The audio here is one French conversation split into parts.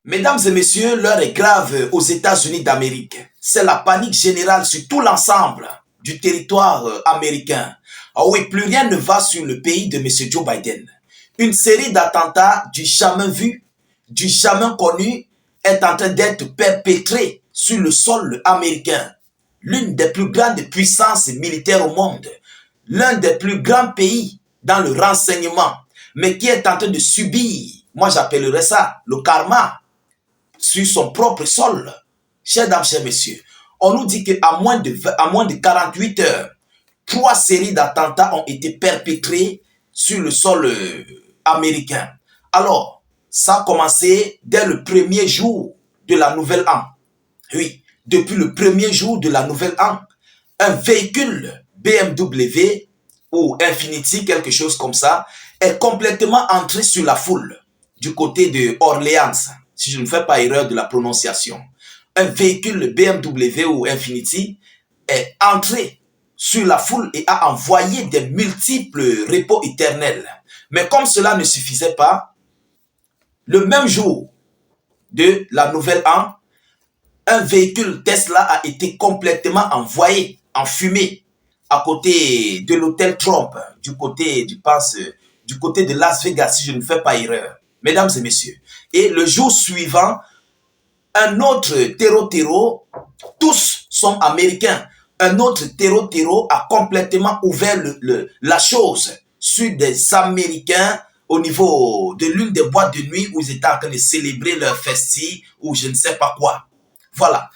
Mesdames et messieurs, l'heure est grave aux États-Unis d'Amérique. C'est la panique générale sur tout l'ensemble du territoire américain. Ah oui, plus rien ne va sur le pays de M. Joe Biden. Une série d'attentats du jamais vu, du jamais connu, est en train d'être perpétrée sur le sol américain. L'une des plus grandes puissances militaires au monde, l'un des plus grands pays dans le renseignement, mais qui est en train de subir, moi j'appellerais ça le karma, sur son propre sol. Chers dames, chers messieurs, on nous dit qu'à moins de 48 heures, 3 séries d'attentats ont été perpétrées sur le sol américain. Alors, ça a commencé dès le premier jour de la nouvelle an. Oui, depuis le premier jour de la nouvelle an, un véhicule BMW ou Infiniti, quelque chose comme ça, est complètement entré sur la foule du côté de Orleans, si je ne fais pas erreur de la prononciation. Un véhicule BMW ou Infiniti est entré sur la foule et a envoyé des multiples repos éternels. Mais comme cela ne suffisait pas, le même jour de la nouvelle an, un véhicule Tesla a été complètement envoyé en fumée à côté de l'hôtel Trump, du côté de Las Vegas, si je ne fais pas erreur. Mesdames et messieurs. Et le jour suivant, un autre terreau, tous sont américains. Un autre terreau a complètement ouvert la chose sur des Américains au niveau de l'une des boîtes de nuit où ils étaient en train de célébrer leur festif ou je ne sais pas quoi. Voilà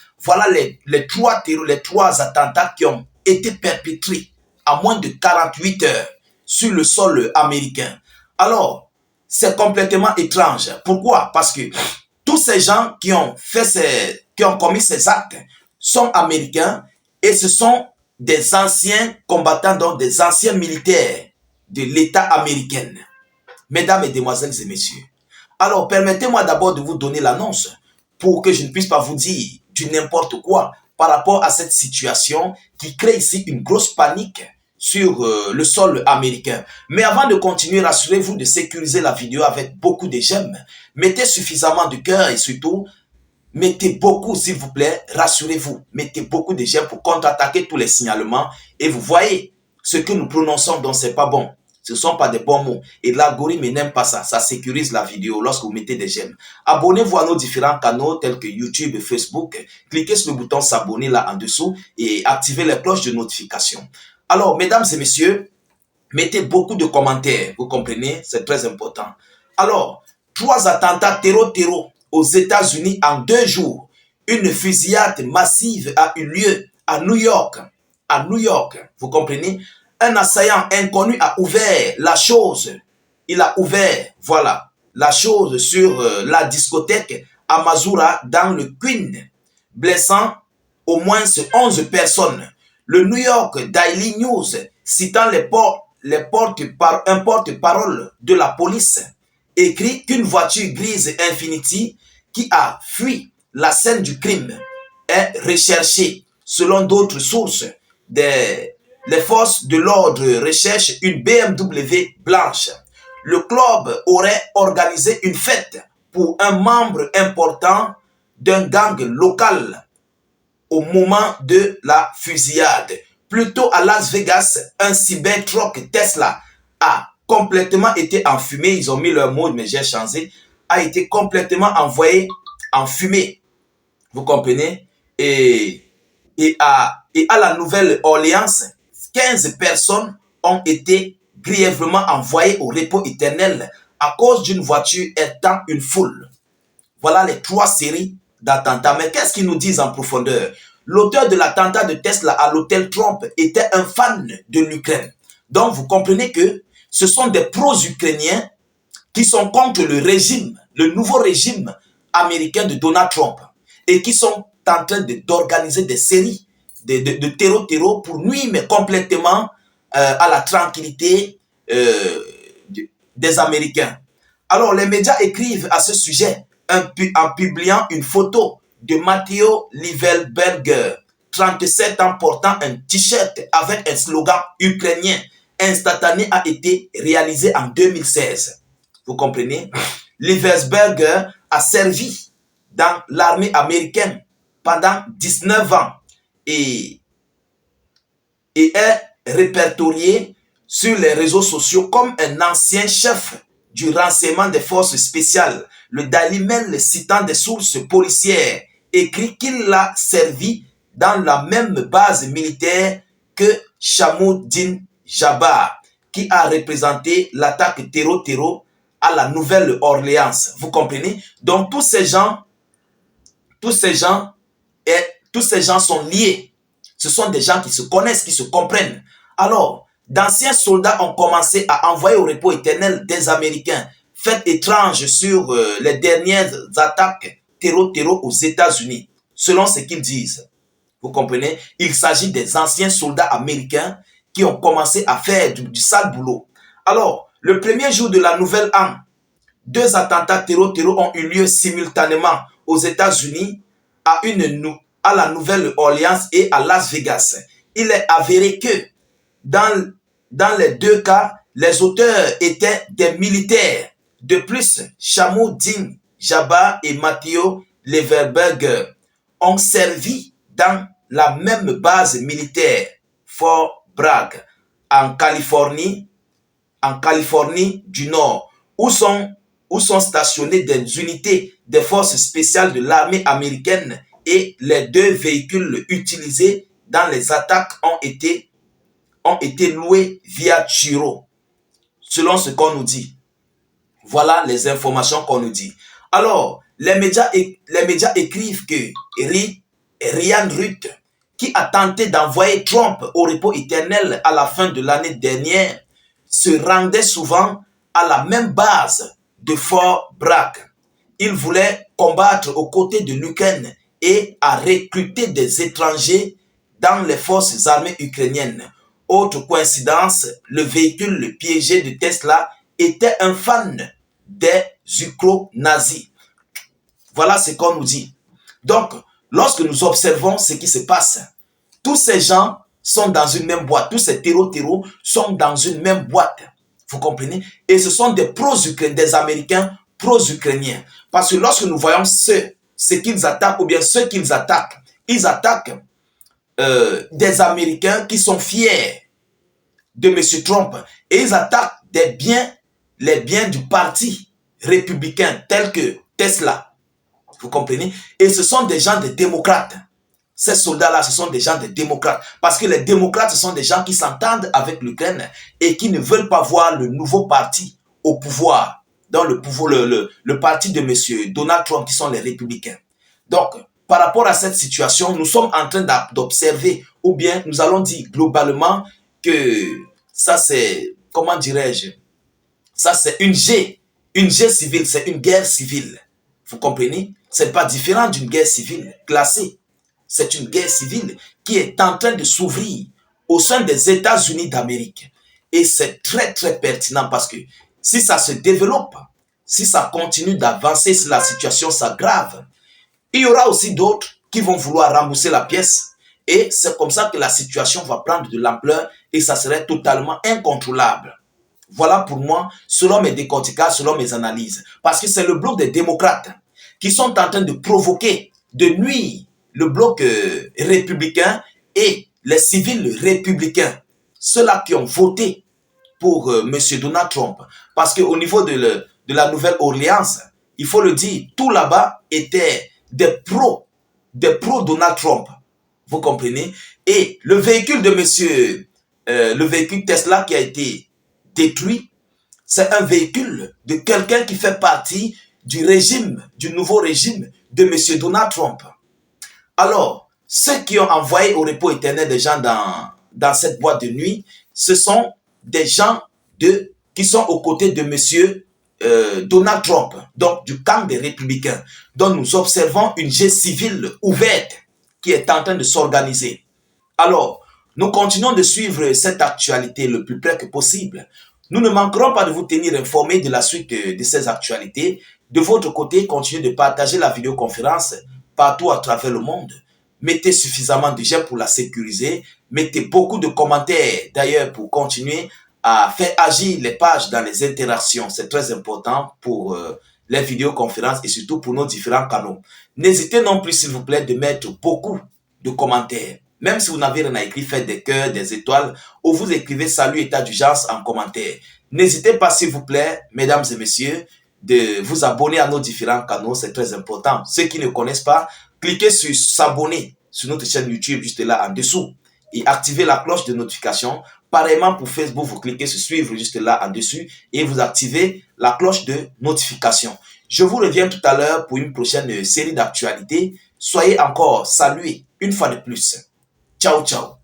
les trois attentats qui ont été perpétrés à moins de 48 heures sur le sol américain. Alors, c'est complètement étrange. Pourquoi? Parce que tous ces gens qui ont commis ces actes sont américains et ce sont des anciens combattants, donc des anciens militaires de l'État américain. Mesdames, mesdemoiselles et messieurs. Alors, permettez-moi d'abord de vous donner l'annonce pour que je ne puisse pas vous dire du n'importe quoi par rapport à cette situation qui crée ici une grosse panique sur le sol américain. Mais avant de continuer, rassurez-vous de sécuriser la vidéo avec beaucoup de j'aime. Mettez suffisamment de cœur et surtout, mettez beaucoup, s'il vous plaît, rassurez-vous. Mettez beaucoup de j'aime pour contre-attaquer tous les signalements. Et vous voyez, ce que nous prononçons, donc c'est pas bon. Ce ne sont pas des bons mots. Et l'algorithme n'aime pas ça. Ça sécurise la vidéo lorsque vous mettez des j'aime. Abonnez-vous à nos différents canaux tels que YouTube et Facebook. Cliquez sur le bouton s'abonner là en dessous et activez les cloches de notification. Alors, mesdames et messieurs, mettez beaucoup de commentaires. Vous comprenez? C'est très important. Alors, 3 attentats terreau aux États-Unis en 2 jours. Une fusillade massive a eu lieu à New York. À New York, vous comprenez? Un assaillant inconnu a ouvert la chose. Il a ouvert, voilà, la chose sur la discothèque à Masura dans le Queens, blessant au moins 11 personnes. Le New York Daily News, citant un porte-parole de la police, écrit qu'une voiture grise Infiniti qui a fui la scène du crime est recherchée. Selon d'autres sources, les forces de l'ordre recherchent une BMW blanche. Le club aurait organisé une fête pour un membre important d'un gang local au moment de la fusillade. Plutôt à Las Vegas, un Cybertruck Tesla a complètement été enfumé. Ils ont mis leur mot, mais j'ai changé. A été complètement envoyé en fumée. Vous comprenez? Et à la Nouvelle-Orléans, 15 personnes ont été grièvement envoyées au repos éternel à cause d'une voiture étant une foule. Voilà les 3 séries d'attentats. Mais qu'est-ce qu'ils nous disent en profondeur? L'auteur de l'attentat de Tesla à l'hôtel Trump était un fan de l'Ukraine. Donc vous comprenez que ce sont des pros-ukrainiens qui sont contre le régime, le nouveau régime américain de Donald Trump et qui sont en train d'organiser des séries de terreau pour nuire mais complètement à la tranquillité des Américains. Alors les médias écrivent à ce sujet en publiant une photo de Matteo Livelberger, 37 ans, portant un t-shirt avec un slogan ukrainien. Instantané a été réalisé en 2016. Vous comprenez? Livelberger a servi dans l'armée américaine pendant 19 ans et est répertorié sur les réseaux sociaux comme un ancien chef du renseignement des forces spéciales. Le Daily Mail, citant des sources policières, écrit qu'il a servi dans la même base militaire que Shamoudin Jabbar, qui a représenté l'attaque terreau à la Nouvelle-Orléans. Vous comprenez? Donc tous ces gens sont liés. Ce sont des gens qui se connaissent, qui se comprennent. Alors, d'anciens soldats ont commencé à envoyer au repos éternel des Américains. Fait étrange sur les dernières attaques terreau aux États-Unis, selon ce qu'ils disent. Vous comprenez? Il s'agit des anciens soldats américains qui ont commencé à faire du sale boulot. Alors, le premier jour de la nouvelle an, 2 attentats terreau ont eu lieu simultanément aux États-Unis, à la Nouvelle-Orléans et à Las Vegas. Il est avéré que dans les 2 cas, les auteurs étaient des militaires. De plus, Shamoudin Jabbar et Matthew Leverberger ont servi dans la même base militaire, Fort Bragg, en Californie du Nord, où sont stationnées des unités des forces spéciales de l'armée américaine, et les 2 véhicules utilisés dans les attaques ont été loués via Turo, selon ce qu'on nous dit. Voilà les informations qu'on nous dit. Alors, les médias écrivent que Ryan Rutte, qui a tenté d'envoyer Trump au repos éternel à la fin de l'année dernière, se rendait souvent à la même base de Fort Bragg. Il voulait combattre aux côtés de l'Ukraine et a recruté des étrangers dans les forces armées ukrainiennes. Autre coïncidence, le véhicule piégé de Tesla était un fan des ukro-nazis. Voilà ce qu'on nous dit. Donc, lorsque nous observons ce qui se passe, tous ces gens sont dans une même boîte. Tous ces terreaux sont dans une même boîte. Vous comprenez? Et ce sont des pro-ukrainiens, des Américains pro-ukrainiens. Parce que lorsque nous voyons ce qu'ils attaquent, ou bien ceux qu'ils attaquent, ils attaquent des Américains qui sont fiers de M. Trump. Et ils attaquent les biens du parti républicain, tels que Tesla. Vous comprenez? Et ce sont des gens des démocrates. Ces soldats-là, ce sont des gens des démocrates. Parce que les démocrates, ce sont des gens qui s'entendent avec l'Ukraine et qui ne veulent pas voir le nouveau parti au pouvoir. Dans le parti de M. Donald Trump, qui sont les républicains. Donc, par rapport à cette situation, nous sommes en train d'observer, ou bien nous allons dire globalement que ça c'est, comment dirais-je, ça c'est une guerre civile, c'est une guerre civile. Vous comprenez? C'est pas différent d'une guerre civile classée. C'est une guerre civile qui est en train de s'ouvrir au sein des États-Unis d'Amérique. Et c'est très très pertinent parce que si ça se développe, si ça continue d'avancer, si la situation s'aggrave, il y aura aussi d'autres qui vont vouloir rembourser la pièce. Et c'est comme ça que la situation va prendre de l'ampleur et ça serait totalement incontrôlable. Voilà pour moi, selon mes décorticages, selon mes analyses. Parce que c'est le bloc des démocrates qui sont en train de provoquer, de nuire le bloc républicain et les civils républicains. Ceux-là qui ont voté pour M. Donald Trump. Parce qu'au niveau de la Nouvelle-Orléans, il faut le dire, tout là-bas était des pros Donald Trump. Vous comprenez? Et le véhicule de le véhicule Tesla qui a été détruit, c'est un véhicule de quelqu'un qui fait partie du régime, du nouveau régime de M. Donald Trump. Alors, ceux qui ont envoyé au repos éternel des gens dans cette boîte de nuit, ce sont des gens qui sont aux côtés de M. Donald Trump, donc du camp des républicains, dont nous observons une guerre civile ouverte qui est en train de s'organiser. Alors, nous continuons de suivre cette actualité le plus près que possible. Nous ne manquerons pas de vous tenir informés de la suite de ces actualités. De votre côté, continuez de partager la vidéoconférence partout à travers le monde. Mettez suffisamment de j'aime pour la sécuriser. Mettez beaucoup de commentaires d'ailleurs pour continuer à faire agir les pages dans les interactions. C'est très important pour les vidéoconférences et surtout pour nos différents canaux. N'hésitez non plus, s'il vous plaît, de mettre beaucoup de commentaires. Même si vous n'avez rien à écrire, faites des cœurs, des étoiles, ou vous écrivez salut état d'urgence en commentaire. N'hésitez pas, s'il vous plaît, mesdames et messieurs, de vous abonner à nos différents canaux, c'est très important. Ceux qui ne connaissent pas, cliquez sur s'abonner sur notre chaîne YouTube juste là en dessous et activez la cloche de notification. Pareillement pour Facebook, vous cliquez sur suivre juste là en dessus et vous activez la cloche de notification. Je vous reviens tout à l'heure pour une prochaine série d'actualités. Soyez encore salués une fois de plus. Ciao, ciao.